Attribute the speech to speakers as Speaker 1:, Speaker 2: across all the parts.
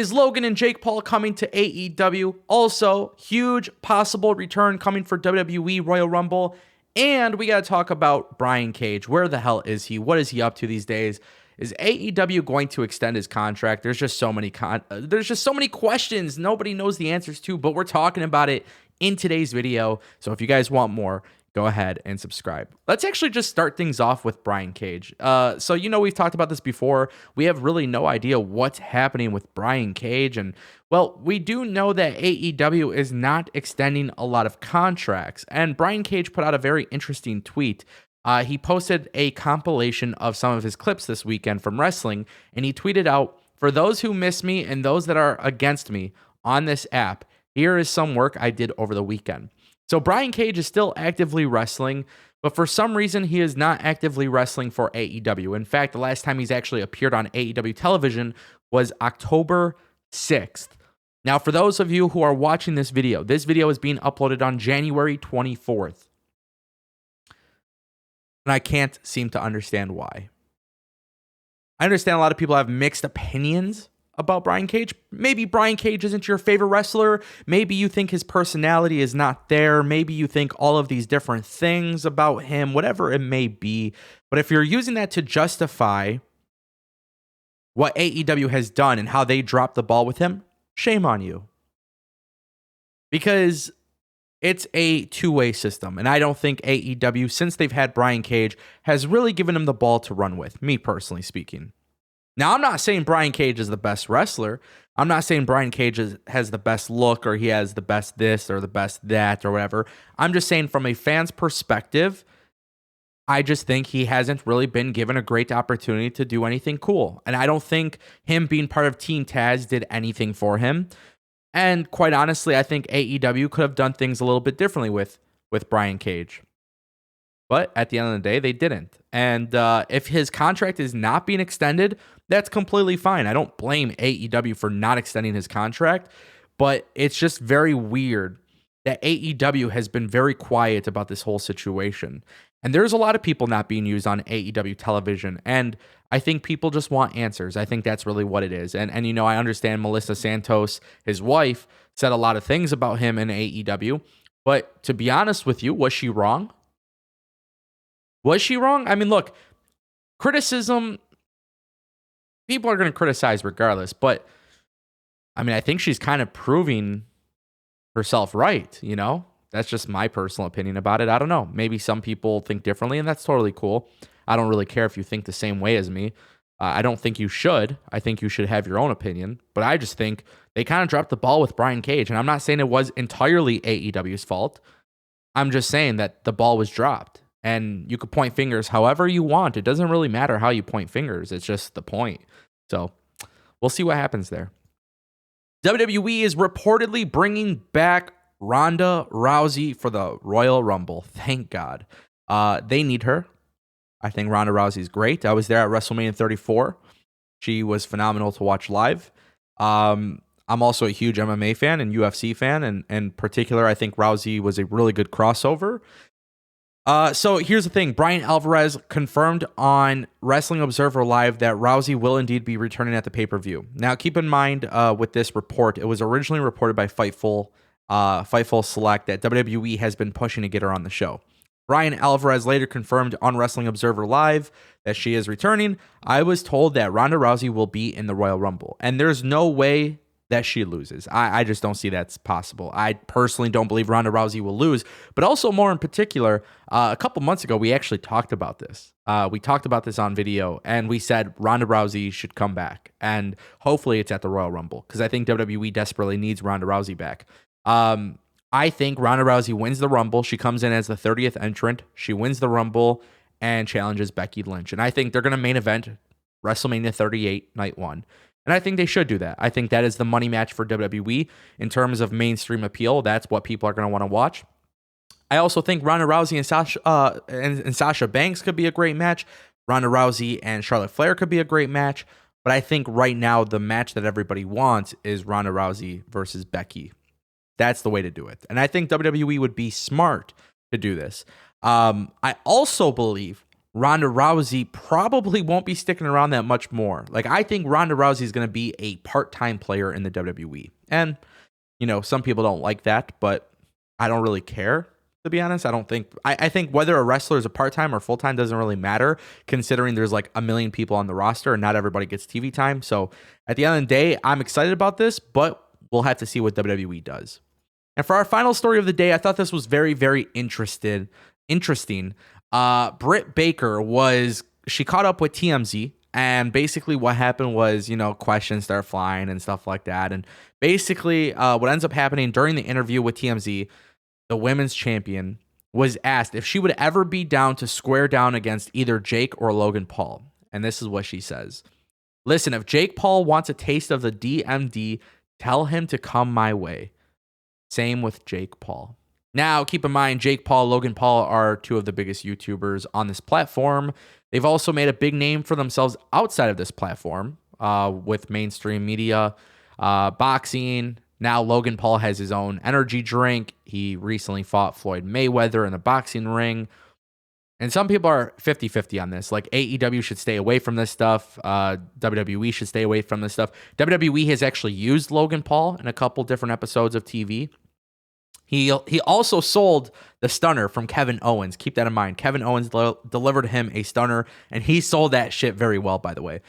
Speaker 1: Is Logan and Jake Paul coming to AEW? Also, huge possible return coming for WWE Royal Rumble. And we got to talk about Brian Cage. Where the hell is he? What is he up to these days? Is AEW going to extend his contract? There's just so many questions nobody knows the answers to, but we're talking about it in today's video. So if you guys want more, go ahead and subscribe. Let's actually just start things off with Brian Cage. So we've talked about this before. We have really no idea what's happening with Brian Cage. And, well, we do know that AEW is not extending a lot of contracts. And Brian Cage put out a very interesting tweet. He posted a compilation of some of his clips this weekend from wrestling, and he tweeted out, "For those who miss me and those that are against me on this app, here is some work I did over the weekend." So Brian Cage is still actively wrestling, but for some reason, he is not actively wrestling for AEW. In fact, the last time he's actually appeared on AEW television was October 6th. Now, for those of you who are watching this video is being uploaded on January 24th. And I can't seem to understand why. I understand a lot of people have mixed opinions about Brian Cage. Maybe Brian Cage isn't your favorite wrestler. Maybe you think his personality is not there. Maybe you think all of these different things about him, whatever it may be. But if you're using that to justify what AEW has done and how they dropped the ball with him, shame on you. Because it's a two-way system, and I don't think AEW, since they've had Brian Cage, has really given him the ball to run with, me personally speaking. Now, I'm not saying Brian Cage is the best wrestler. I'm not saying Brian Cage has the best look or he has the best this or the best that or whatever. I'm just saying from a fan's perspective, I just think he hasn't really been given a great opportunity to do anything cool. And I don't think him being part of Team Taz did anything for him. And quite honestly, I think AEW could have done things a little bit differently with Brian Cage. But at the end of the day, they didn't. And if his contract is not being extended, that's completely fine. I don't blame AEW for not extending his contract, but it's just very weird that AEW has been very quiet about this whole situation. And there's a lot of people not being used on AEW television, and I think people just want answers. I think that's really what it is. And I understand Melissa Santos, his wife, said a lot of things about him in AEW, but to be honest with you, was she wrong? Was she wrong? I mean, look, criticism, people are going to criticize regardless, but I mean, I think she's kind of proving herself right, That's just my personal opinion about it. I don't know. Maybe some people think differently, and that's totally cool. I don't really care if you think the same way as me. I don't think you should. I think you should have your own opinion. But I just think they kind of dropped the ball with Brian Cage. And I'm not saying it was entirely AEW's fault. I'm just saying that the ball was dropped. And you could point fingers however you want. It doesn't really matter how you point fingers. It's just the point. So we'll see what happens there. WWE is reportedly bringing back Ronda Rousey for the Royal Rumble. Thank God. They need her. I think Ronda Rousey's great. I was there at WrestleMania 34. She was phenomenal to watch live. I'm also a huge MMA fan and UFC fan, and in particular, I think Rousey was a really good crossover. So here's the thing. Brian Alvarez confirmed on Wrestling Observer Live that Rousey will indeed be returning at the pay-per-view. Now, keep in mind with this report, it was originally reported by Fightful Select that WWE has been pushing to get her on the show. Brian Alvarez later confirmed on Wrestling Observer Live that she is returning. I was told that Ronda Rousey will be in the Royal Rumble, and there's no way that she loses. I just don't see that's possible. I personally don't believe Ronda Rousey will lose, but also more in particular, a couple months ago, we actually talked about this. We talked about this on video, and we said Ronda Rousey should come back, and hopefully it's at the Royal Rumble, because I think WWE desperately needs Ronda Rousey back. I think Ronda Rousey wins the Rumble. She comes in as the 30th entrant. She wins the Rumble and challenges Becky Lynch. And I think they're going to main event WrestleMania 38, night 1. And I think they should do that. I think that is the money match for WWE in terms of mainstream appeal. That's what people are going to want to watch. I also think Ronda Rousey and Sasha Banks could be a great match. Ronda Rousey and Charlotte Flair could be a great match. But I think right now the match that everybody wants is Ronda Rousey versus Becky. That's the way to do it. And I think WWE would be smart to do this. I also believe Ronda Rousey probably won't be sticking around that much more. Like, I think Ronda Rousey is going to be a part-time player in the WWE. And, some people don't like that, but I don't really care, to be honest. I think whether a wrestler is a part-time or full-time doesn't really matter, considering there's like a million people on the roster and not everybody gets TV time. So at the end of the day, I'm excited about this, but we'll have to see what WWE does. And for our final story of the day, I thought this was very, very interesting. Britt Baker she caught up with TMZ, and basically what happened was, questions start flying and stuff like that. And basically what ends up happening during the interview with TMZ, the women's champion was asked if she would ever be down to square down against either Jake or Logan Paul. And this is what she says. Listen, if Jake Paul wants a taste of the DMD, tell him to come my way. Same with Jake Paul. Now, keep in mind, Jake Paul, Logan Paul are two of the biggest YouTubers on this platform. They've also made a big name for themselves outside of this platform with mainstream media, boxing. Now, Logan Paul has his own energy drink. He recently fought Floyd Mayweather in the boxing ring. And some people are 50-50 on this. Like, AEW should stay away from this stuff. WWE should stay away from this stuff. WWE has actually used Logan Paul in a couple different episodes of TV. He also sold the stunner from Kevin Owens. Keep that in mind. Kevin Owens delivered him a stunner, and he sold that shit very well, by the way.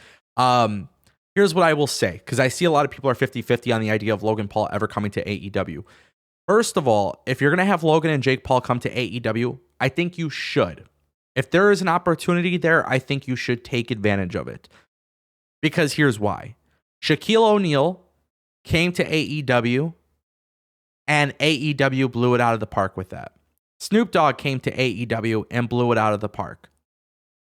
Speaker 1: Here's what I will say, because I see a lot of people are 50-50 on the idea of Logan Paul ever coming to AEW. First of all, if you're going to have Logan and Jake Paul come to AEW, I think you should. If there is an opportunity there, I think you should take advantage of it. Because here's why. Shaquille O'Neal came to AEW, and AEW blew it out of the park with that. Snoop Dogg came to AEW and blew it out of the park.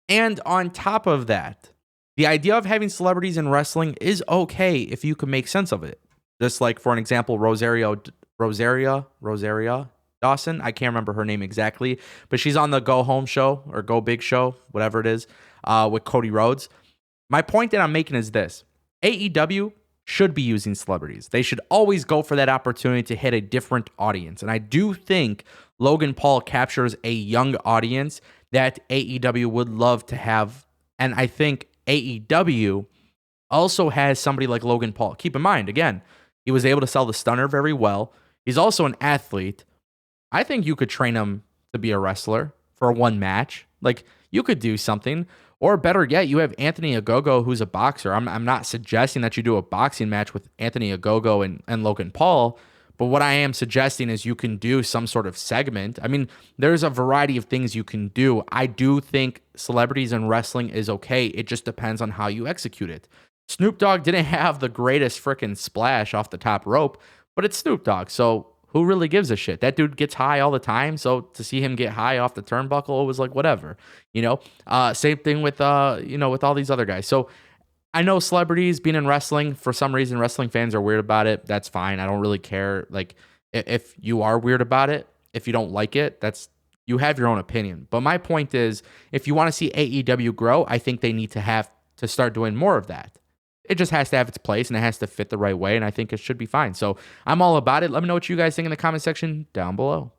Speaker 1: And on top of that, the idea of having celebrities in wrestling is okay if you can make sense of it. Just like, for an example, Rosaria Dawson. I can't remember her name exactly, but she's on the Go Home show or Go Big show, whatever it is, with Cody Rhodes. My point that I'm making is this. AEW should be using celebrities. They should always go for that opportunity to hit a different audience. And I do think Logan Paul captures a young audience that AEW would love to have. And I think AEW also has somebody like Logan Paul. Keep in mind, again, he was able to sell the stunner very well. He's also an athlete. I think you could train him to be a wrestler for one match. Like, you could do something. Or better yet, you have Anthony Ogogo, who's a boxer. I'm not suggesting that you do a boxing match with Anthony Ogogo and Logan Paul, but what I am suggesting is you can do some sort of segment. I mean, there's a variety of things you can do. I do think celebrities in wrestling is okay. It just depends on how you execute it. Snoop Dogg didn't have the greatest freaking splash off the top rope, but it's Snoop Dogg, so who really gives a shit? That dude gets high all the time, so to see him get high off the turnbuckle, it was like, whatever, Same thing with, with all these other guys. So I know celebrities being in wrestling, for some reason, wrestling fans are weird about it. That's fine. I don't really care. Like, if you are weird about it, if you don't like it, you have your own opinion. But my point is, if you want to see AEW grow, I think they need to start doing more of that. It just has to have its place, and it has to fit the right way, and I think it should be fine. So I'm all about it. Let me know what you guys think in the comment section down below.